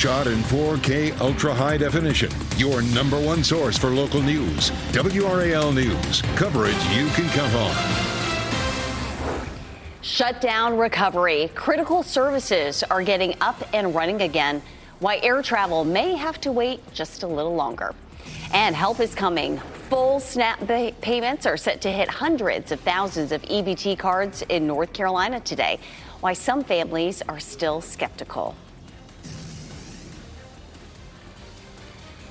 Shot in 4K ultra high definition. Your #1 source for local news. WRAL News. Coverage you can count on. Shutdown recovery. Critical services are getting up and running again. Why air travel may have to wait just a little longer. And help is coming. Full SNAP payments are set to hit hundreds of thousands of EBT cards in North Carolina today. Why some families are still skeptical.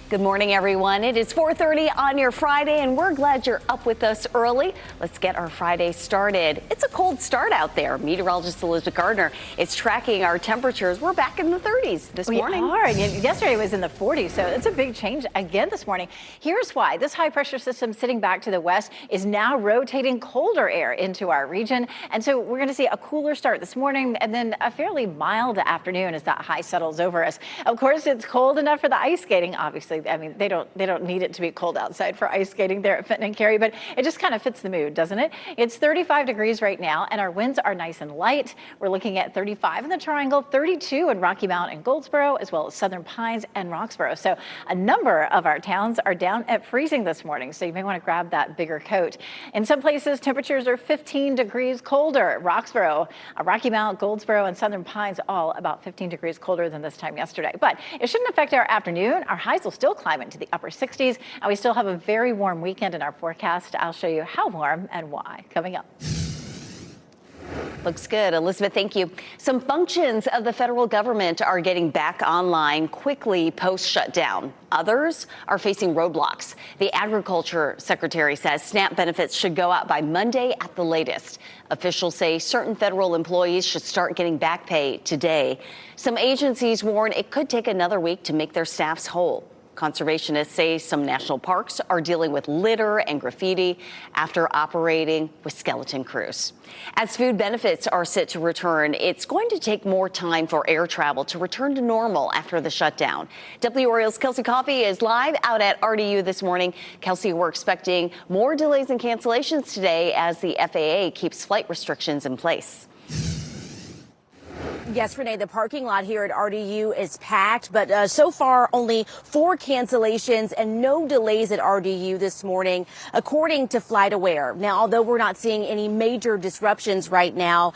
Good morning, everyone. It is 4:30 on your Friday, and we're glad you're up with us early. Let's get our Friday started. It's a cold start out there. Meteorologist Elizabeth Gardner is tracking our temperatures. We're back in the 30s this morning. We are. Yesterday was in the 40s, so it's a big change again this morning. Here's why. This high-pressure system sitting back to the west is now rotating colder air into our region, and so we're going to see a cooler start this morning and then a fairly mild afternoon as that high settles over us. Of course, it's cold enough for the ice skating, obviously. I mean, they don't need it to be cold outside for ice skating there at Fenton and Cary, but it just kind of fits the mood, doesn't it? It's 35 degrees right now, and our winds are nice and light. We're looking at 35 in the Triangle, 32 in Rocky Mount and Goldsboro, as well as Southern Pines and Roxborough. So a number of our towns are down at freezing this morning, so you may want to grab that bigger coat. In some places, temperatures are 15 degrees colder. Roxborough, Rocky Mount, Goldsboro, and Southern Pines all about 15 degrees colder than this time yesterday. But it shouldn't affect our afternoon. Our highs will still climb into the upper 60s, and we still have a very warm weekend in our forecast. I'll show you how warm and why coming up. Looks good. Elizabeth, thank you. Some functions of the federal government are getting back online quickly post-shutdown. Others are facing roadblocks. The Agriculture Secretary says SNAP benefits should go out by Monday at the latest. Officials say certain federal employees should start getting back pay today. Some agencies warn it could take another week to make their staffs whole. Conservationists say some national parks are dealing with litter and graffiti after operating with skeleton crews. As food benefits are set to return, it's going to take more time for air travel to return to normal after the shutdown. WRAL's Kelsey Coffey is live out at RDU this morning. Kelsey, we're expecting more delays and cancellations today as the FAA keeps flight restrictions in place. Yes, Renee, the parking lot here at RDU is packed, but so far only 4 cancellations and no delays at RDU this morning, according to FlightAware. Now, although we're not seeing any major disruptions right now,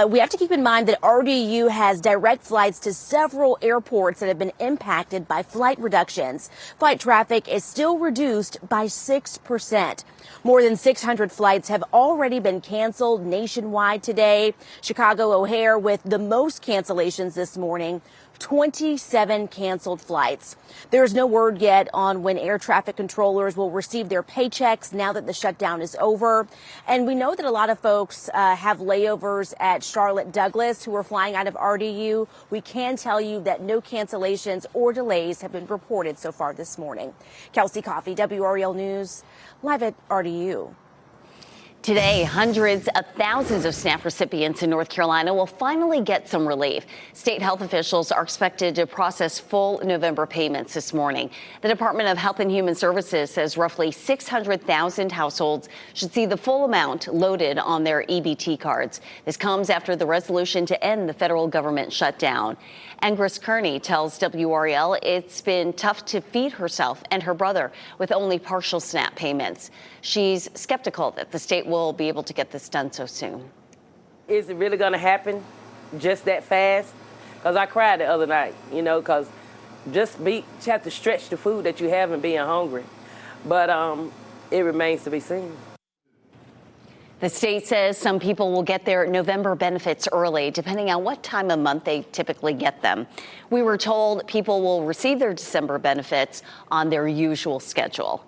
we have to keep in mind that RDU has direct flights to several airports that have been impacted by flight reductions. Flight traffic is still reduced by 6%. More than 600 flights have already been canceled nationwide today. Chicago O'Hare with the most cancellations this morning, 27 canceled flights. There's no word yet on when air traffic controllers will receive their paychecks now that the shutdown is over. And we know that a lot of folks have layovers at Charlotte Douglas who are flying out of RDU. We can tell you that no cancellations or delays have been reported so far this morning. Kelsey Coffey, WRAL News, live at RDU. Today, hundreds of thousands of SNAP recipients in North Carolina will finally get some relief. State health officials are expected to process full November payments this morning. The Department of Health and Human Services says roughly 600,000 households should see the full amount loaded on their EBT cards. This comes after the resolution to end the federal government shutdown. Angris Kearney tells WRAL it's been tough to feed herself and her brother with only partial SNAP payments. She's skeptical that the state will be able to get this done so soon. Is it really going to happen just that fast? Because I cried the other night, because you have to stretch the food that you have and being hungry. But it remains to be seen. The state says some people will get their November benefits early, depending on what time of month they typically get them. We were told people will receive their December benefits on their usual schedule.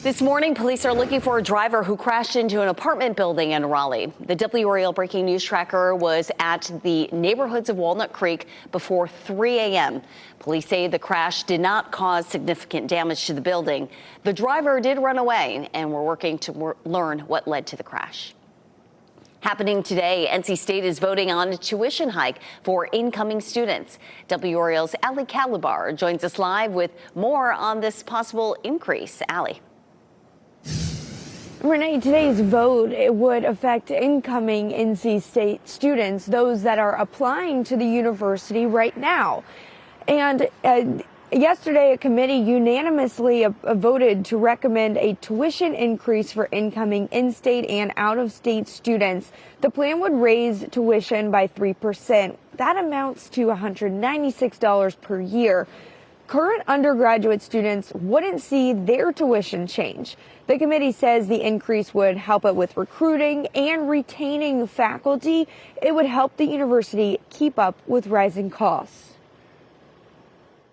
This morning, police are looking for a driver who crashed into an apartment building in Raleigh. The WRAL breaking news tracker was at the neighborhoods of Walnut Creek before 3 a.m. Police say the crash did not cause significant damage to the building. The driver did run away, and we're working to learn what led to the crash. Happening today, NC State is voting on a tuition hike for incoming students. WRAL's Allie Calabar joins us live with more on this possible increase. Allie. Renee, today's vote, it would affect incoming NC State students, those that are applying to the university right now. And yesterday, a committee unanimously voted to recommend a tuition increase for incoming in-state and out-of-state students. The plan would raise tuition by 3%. That amounts to $196 per year. Current undergraduate students wouldn't see their tuition change. The committee says the increase would help it with recruiting and retaining faculty. It would help the university keep up with rising costs.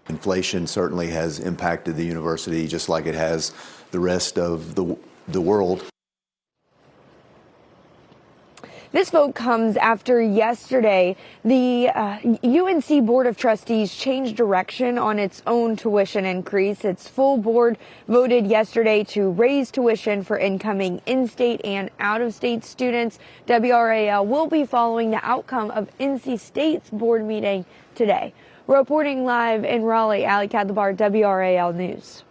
Inflation certainly has impacted the university just like it has the rest of the world. This vote comes after yesterday the UNC Board of Trustees changed direction on its own tuition increase. Its full board voted yesterday to raise tuition for incoming in-state and out-of-state students. WRAL will be following the outcome of NC State's board meeting today. Reporting live in Raleigh, Ali Kadlabar, WRAL News.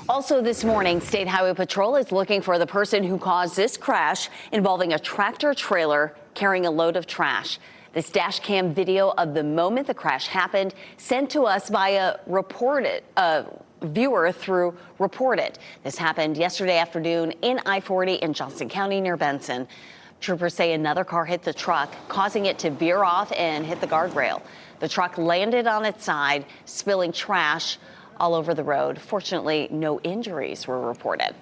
Also this morning, State Highway Patrol is looking for the person who caused this crash involving a tractor trailer carrying a load of trash. This dash cam video of the moment the crash happened sent to us by a viewer through Reported. This happened yesterday afternoon in I-40 in Johnston County near Benson. Troopers say another car hit the truck, causing it to veer off and hit the guardrail. The truck landed on its side, spilling trash all over the road. Fortunately, no injuries were reported.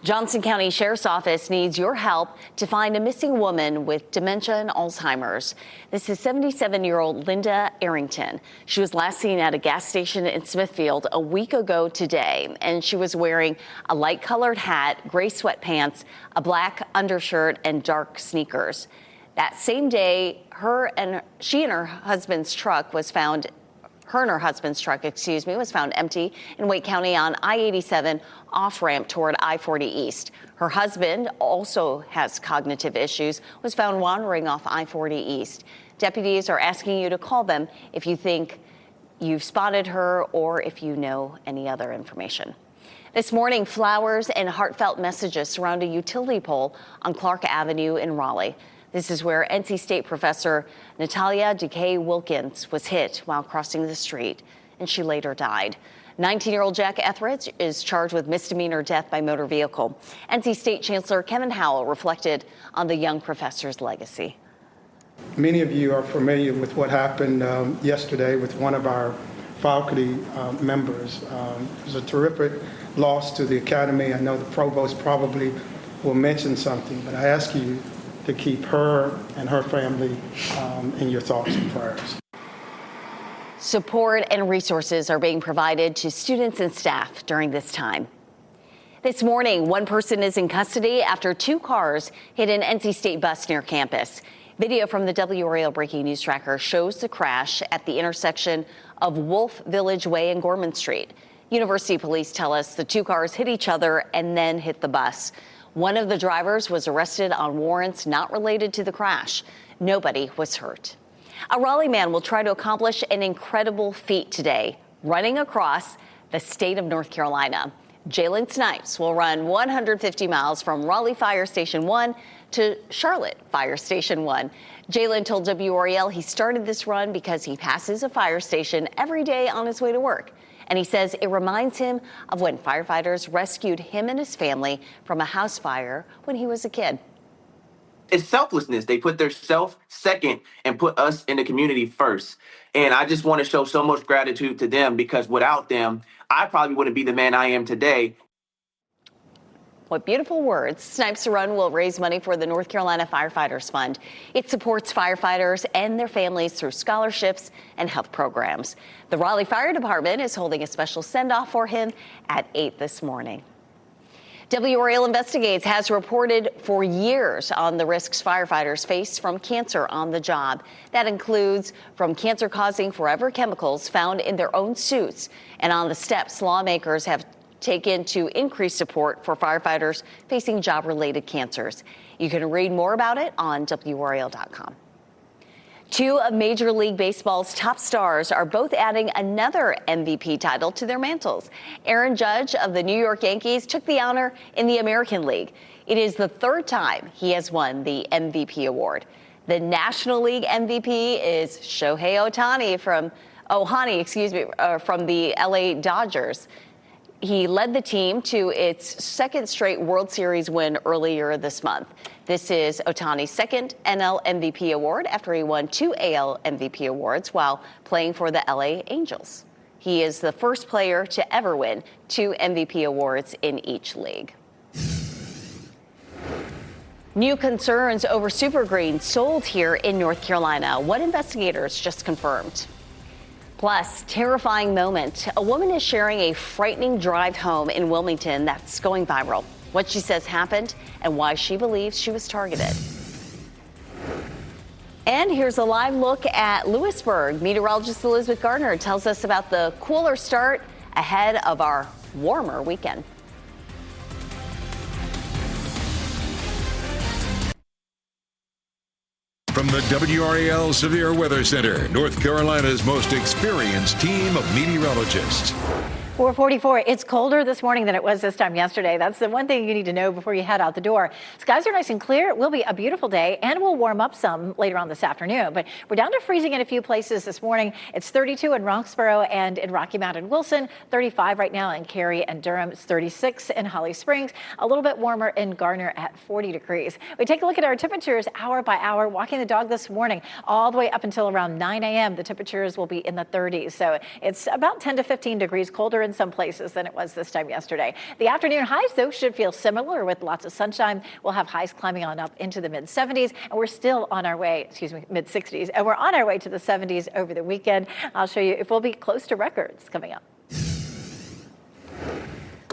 Johnson County Sheriff's Office needs your help to find a missing woman with dementia and Alzheimer's. This is 77-year-old Linda Arrington. She was last seen at a gas station in Smithfield a week ago today, and she was wearing a light-colored hat, gray sweatpants, a black undershirt, and dark sneakers. That same day, her and her husband's truck was found empty in Wake County on I-87 off-ramp toward I-40 East. Her husband also has cognitive issues, was found wandering off I-40 East. Deputies are asking you to call them if you think you've spotted her or if you know any other information. This morning, flowers and heartfelt messages surround a utility pole on Clark Avenue in Raleigh. This is where NC State professor Natalia DeKay Wilkins was hit while crossing the street, and she later died. 19-year-old Jack Etheridge is charged with misdemeanor death by motor vehicle. NC State Chancellor Kevin Howell reflected on the young professor's legacy. Many of you are familiar with what happened yesterday with one of our faculty members. It was a terrific loss to the academy. I know the provost probably will mention something, but I ask you to keep her and her family in your thoughts and prayers. Support and resources are being provided to students and staff during this time. This morning, one person is in custody after two cars hit an NC State bus near campus. Video from the WRAL Breaking News Tracker shows the crash at the intersection of Wolf Village Way and Gorman Street. University police tell us the two cars hit each other and then hit the bus. One of the drivers was arrested on warrants not related to the crash. Nobody was hurt. A Raleigh man will try to accomplish an incredible feat today, running across the state of North Carolina. Jalen Snipes will run 150 miles from Raleigh Fire Station 1 to Charlotte Fire Station 1. Jalen told WRAL he started this run because he passes a fire station every day on his way to work. And he says it reminds him of when firefighters rescued him and his family from a house fire when he was a kid. It's selflessness. They put their self second and put us in the community first. And I just want to show so much gratitude to them because without them, I probably wouldn't be the man I am today. What beautiful words. Snipes to Run will raise money for the North Carolina Firefighters Fund. It supports firefighters and their families through scholarships and health programs. The Raleigh Fire Department is holding a special send-off for him at 8 this morning. WRAL Investigates has reported for years on the risks firefighters face from cancer on the job. That includes from cancer-causing forever chemicals found in their own suits and on the steps lawmakers have taken to increase support for firefighters facing job-related cancers. You can read more about it on WRAL.com. Two of Major League Baseball's top stars are both adding another MVP title to their mantles. Aaron Judge of the New York Yankees took the honor in the American League. It is the third time he has won the MVP award. The National League MVP is Shohei Ohtani from Ohtani, excuse me, from the LA Dodgers. He led the team to its second straight World Series win earlier this month. This is Ohtani's second NL MVP award after he won 2 AL MVP awards while playing for the LA Angels. He is the first player to ever win 2 MVP awards in each league. New concerns over super greens sold here in North Carolina. What investigators just confirmed. Plus, terrifying moment. A woman is sharing a frightening drive home in Wilmington that's going viral. What she says happened and why she believes she was targeted. And here's a live look at Lewisburg. Meteorologist Elizabeth Gardner tells us about the cooler start ahead of our warmer weekend. From the WRAL Severe Weather Center, North Carolina's most experienced team of meteorologists. 444. It's colder this morning than it was this time yesterday. That's the one thing you need to know before you head out the door. Skies are nice and clear. It will be a beautiful day and we'll warm up some later on this afternoon. But we're down to freezing in a few places this morning. It's 32 in Roxborough and in Rocky Mount and Wilson, 35 right now in Cary and Durham. It's 36 in Holly Springs, a little bit warmer in Garner at 40 degrees. We take a look at our temperatures hour by hour. Walking the dog this morning all the way up until around 9 a.m. The temperatures will be in the 30s. So it's about 10 to 15 degrees colder in some places than it was this time yesterday. The afternoon highs, though, should feel similar with lots of sunshine. We'll have highs climbing on up into the mid-70s, and we're still on our way, mid-60s, and we're on our way to the 70s over the weekend. I'll show you if we'll be close to records coming up.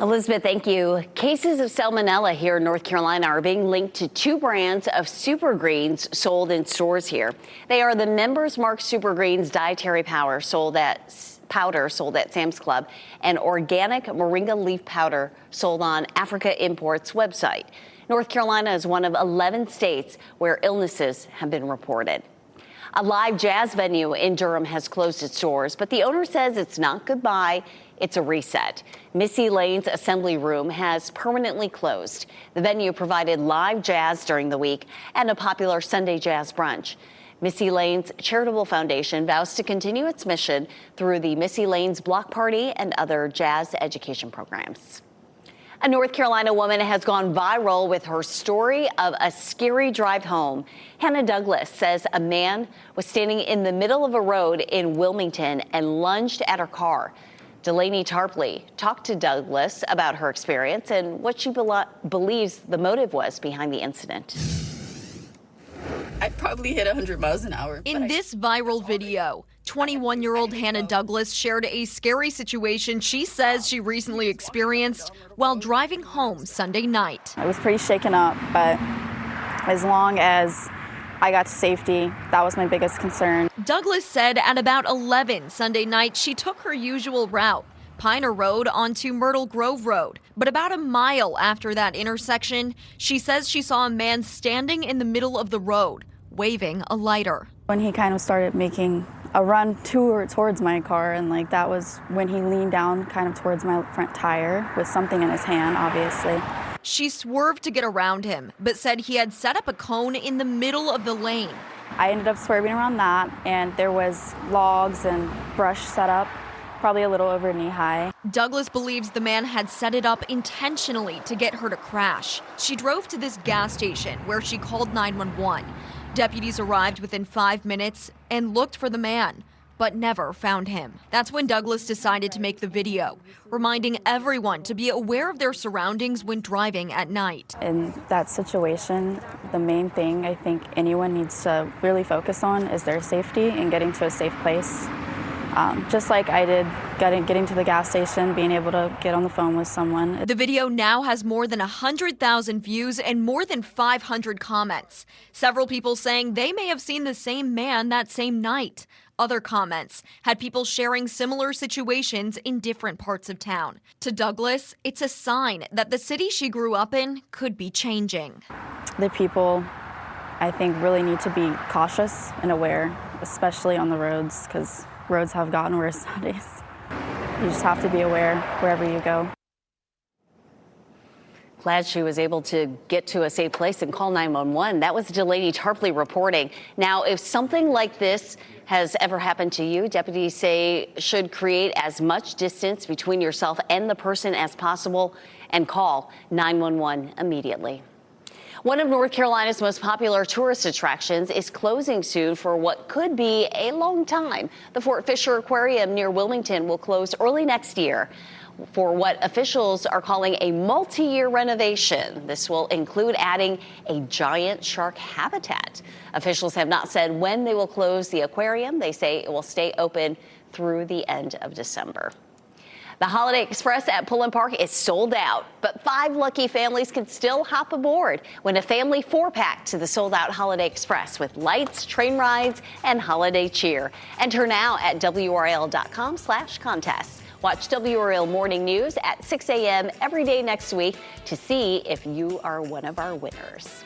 Elizabeth, thank you. Cases of salmonella here in North Carolina are being linked to 2 brands of super greens sold in stores here. They are the Members Mark Super Greens dietary powder sold at Sam's Club and organic moringa leaf powder sold on Africa Imports website. North Carolina is one of 11 states where illnesses have been reported. A live jazz venue in Durham has closed its doors, but the owner says it's not goodbye, it's a reset. Missy Lane's Assembly Room has permanently closed. The venue provided live jazz during the week and a popular Sunday jazz brunch. Missy Lane's Charitable Foundation vows to continue its mission through the Missy Lane's Block Party and other jazz education programs. A North Carolina woman has gone viral with her story of a scary drive home. Hannah Douglas says a man was standing in the middle of a road in Wilmington and lunged at her car. Delaney Tarpley talked to Douglas about her experience and what she believes the motive was behind the incident. I probably hit 100 miles an hour. In this viral video, 21-year-old Hannah Douglas shared a scary situation she says she recently experienced while driving home Sunday night. I was pretty shaken up, but as long as I got to safety, that was my biggest concern. Douglas said at about 11 Sunday night, she took her usual route, Piner Road onto Myrtle Grove Road. But about a mile after that intersection, she says she saw a man standing in the middle of the road, waving a lighter. When he kind of started making a run towards my car, and that was when he leaned down kind of towards my front tire with something in his hand, obviously. She swerved to get around him, but said he had set up a cone in the middle of the lane. I ended up swerving around that, and there was logs and brush set up, probably a little over knee high. Douglas believes the man had set it up intentionally to get her to crash. She drove to this gas station where she called 911. Deputies arrived within 5 minutes and looked for the man, but never found him. That's when Douglas decided to make the video, reminding everyone to be aware of their surroundings when driving at night. In that situation, the main thing I think anyone needs to really focus on is their safety and getting to a safe place. Just like I did getting to the gas station, being able to get on the phone with someone. The video now has more than 100,000 views and more than 500 comments. Several people saying they may have seen the same man that same night. Other comments had people sharing similar situations in different parts of town. To Douglas, it's a sign that the city she grew up in could be changing. The people, I think, really need to be cautious and aware, especially on the roads, because roads have gotten worse nowadays. You just have to be aware wherever you go. Glad she was able to get to a safe place and call 911. That was Delaney Tarpley reporting. Now, if something like this has ever happened to you, deputies say should create as much distance between yourself and the person as possible and call 911 immediately. One of North Carolina's most popular tourist attractions is closing soon for what could be a long time. The Fort Fisher Aquarium near Wilmington will close early next year for what officials are calling a multi-year renovation. This will include adding a giant shark habitat. Officials have not said when they will close the aquarium. They say it will stay open through the end of December. The Holiday Express at Pullen Park is sold out, but 5 lucky families can still hop aboard. Win a family 4-pack to the sold-out Holiday Express with lights, train rides, and holiday cheer. Enter now at WRAL.com/contest. Watch WRAL Morning News at 6 a.m. every day next week to see if you are one of our winners.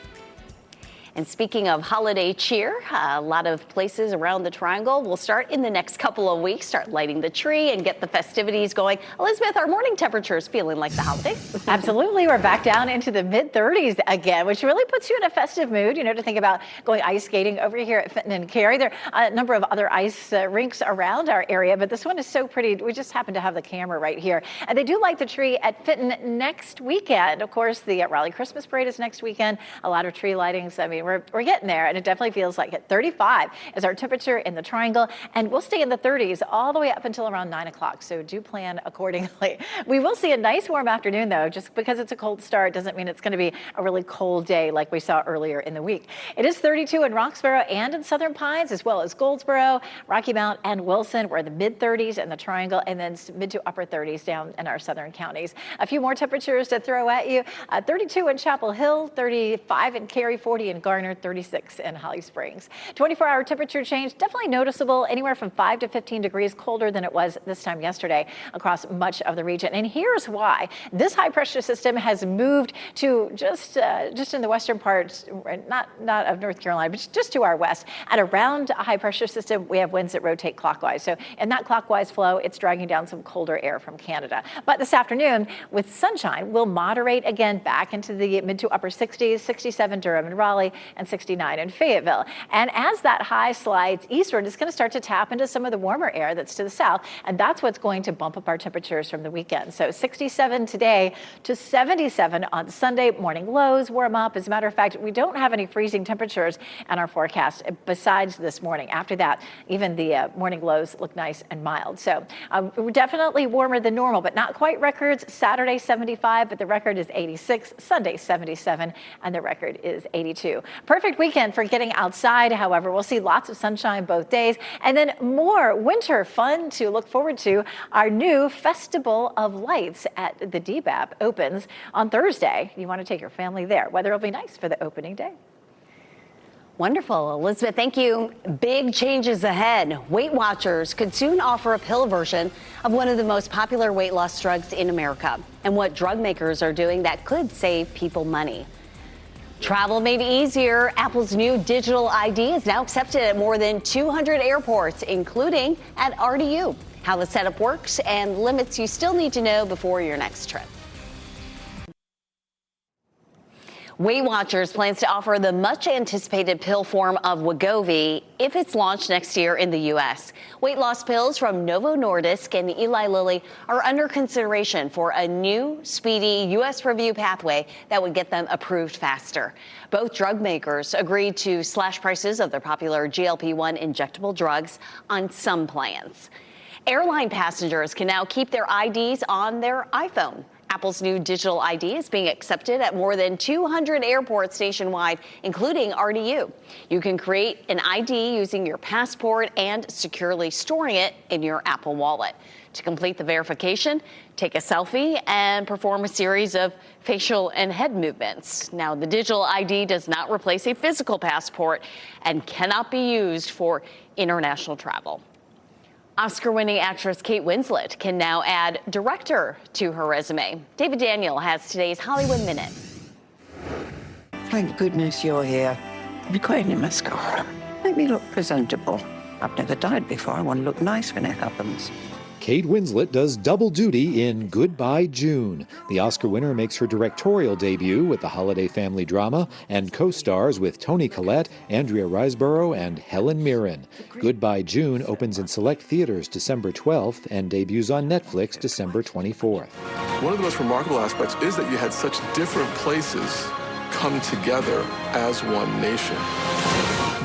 And speaking of holiday cheer, a lot of places around the Triangle will start in the next couple of weeks, start lighting the tree and get the festivities going. Elizabeth, our morning temperatures feeling like the holidays? Absolutely. We're back down into the mid-30s again, which really puts you in a festive mood, to think about going ice skating over here at Fenton and Cary. There are a number of other ice rinks around our area, but this one is so pretty. We just happen to have the camera right here. And they do light the tree at Fenton next weekend. Of course, the Raleigh Christmas Parade is next weekend. A lot of tree lightings. I mean, we're getting there, and it definitely feels like it. 35 is our temperature in the Triangle, and we'll stay in the 30s all the way up until around 9 o'clock, so do plan accordingly. We will see a nice warm afternoon, though. Just because it's a cold start doesn't mean it's going to be a really cold day like we saw earlier in the week. It is 32 in Roxborough and in Southern Pines, as well as Goldsboro, Rocky Mount, and Wilson. We're in the mid-30s in the Triangle, and then mid to upper 30s down in our southern counties. A few more temperatures to throw at you. 32 in Chapel Hill, 35 in Cary, 40 in Garner, 36 in Holly Springs. 24-hour temperature change, definitely noticeable, anywhere from 5 to 15 degrees colder than it was this time yesterday across much of the region. And here's why. This high pressure system has moved to just in the western parts, not of North Carolina, but just to our west. At around a high pressure system, we have winds that rotate clockwise. So in that clockwise flow, it's dragging down some colder air from Canada. But this afternoon, with sunshine, we'll moderate again back into the mid to upper 60s, 67 Durham and Raleigh, and 69 in Fayetteville. And as that high slides eastward, it's going to start to tap into some of the warmer air that's to the south, and that's what's going to bump up our temperatures from the weekend. So 67 today to 77 on Sunday. Morning lows warm up. As a matter of fact, we don't have any freezing temperatures in our forecast besides this morning. After that, even the morning lows look nice and mild. So we're definitely warmer than normal, but not quite records. Saturday 75, but the record is 86. Sunday 77, and the record is 82. Perfect weekend for getting outside. However, we'll see lots of sunshine both days, and then more winter fun to look forward to. Our new Festival of Lights at the DBAP opens on Thursday. You want to take your family there. Weather will be nice for the opening day. Wonderful. Elizabeth, thank you. Big changes ahead. Weight Watchers could soon offer a pill version of one of the most popular weight loss drugs in America, and what drug makers are doing that could save people money. Travel made easier. Apple's new digital ID is now accepted at more than 200 airports, including at RDU. How the setup works and limits you still need to know before your next trip. Weight Watchers plans to offer the much-anticipated pill form of Wegovy if it's launched next year in the U.S. Weight loss pills from Novo Nordisk and Eli Lilly are under consideration for a new, speedy U.S. review pathway that would get them approved faster. Both drug makers agreed to slash prices of their popular GLP-1 injectable drugs on some plans. Airline passengers can now keep their IDs on their iPhone. Apple's new digital ID is being accepted at more than 200 airports nationwide, including RDU. You can create an ID using your passport and securely storing it in your Apple Wallet. To complete the verification, take a selfie and perform a series of facial and head movements. Now, the digital ID does not replace a physical passport and cannot be used for international travel. Oscar-winning actress Kate Winslet can now add director to her resume. David Daniel has today's Hollywood Minute. Thank goodness you're here. Require any mascara. Make me look presentable. I've never died before. I want to look nice when it happens. Kate Winslet does double duty in Goodbye June. The Oscar winner makes her directorial debut with the holiday family drama and co-stars with Toni Collette, Andrea Riseborough, and Helen Mirren. Goodbye June opens in select theaters December 12th and debuts on Netflix December 24th. One of the most remarkable aspects is that you had such different places come together as one nation.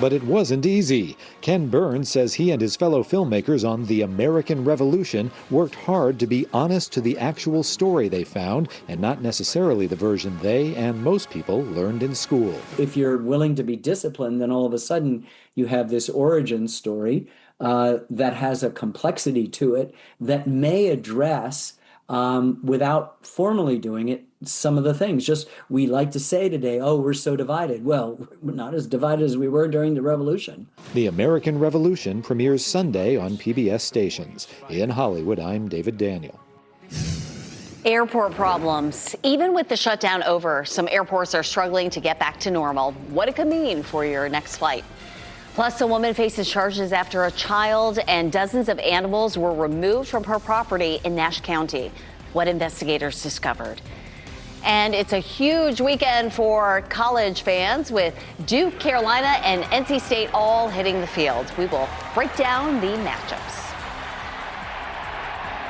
But it wasn't easy. Ken Burns says he and his fellow filmmakers on The American Revolution worked hard to be honest to the actual story they found and not necessarily the version they and most people learned in school. If you're willing to be disciplined, then all of a sudden you have this origin story that has a complexity to it that may address, without formally doing it, some of the things. Just, we like to say today, oh, we're so divided. Well, we're not as divided as we were during the Revolution. The American Revolution premieres Sunday on PBS stations. In Hollywood, I'm David Daniel. Airport problems. Even with the shutdown over, some airports are struggling to get back to normal. What it could mean for your next flight. Plus, a woman faces charges after a child and dozens of animals were removed from her property in Nash County. What investigators discovered. And it's a huge weekend for college fans with Duke, Carolina, and NC State all hitting the field. We will break down the matchups.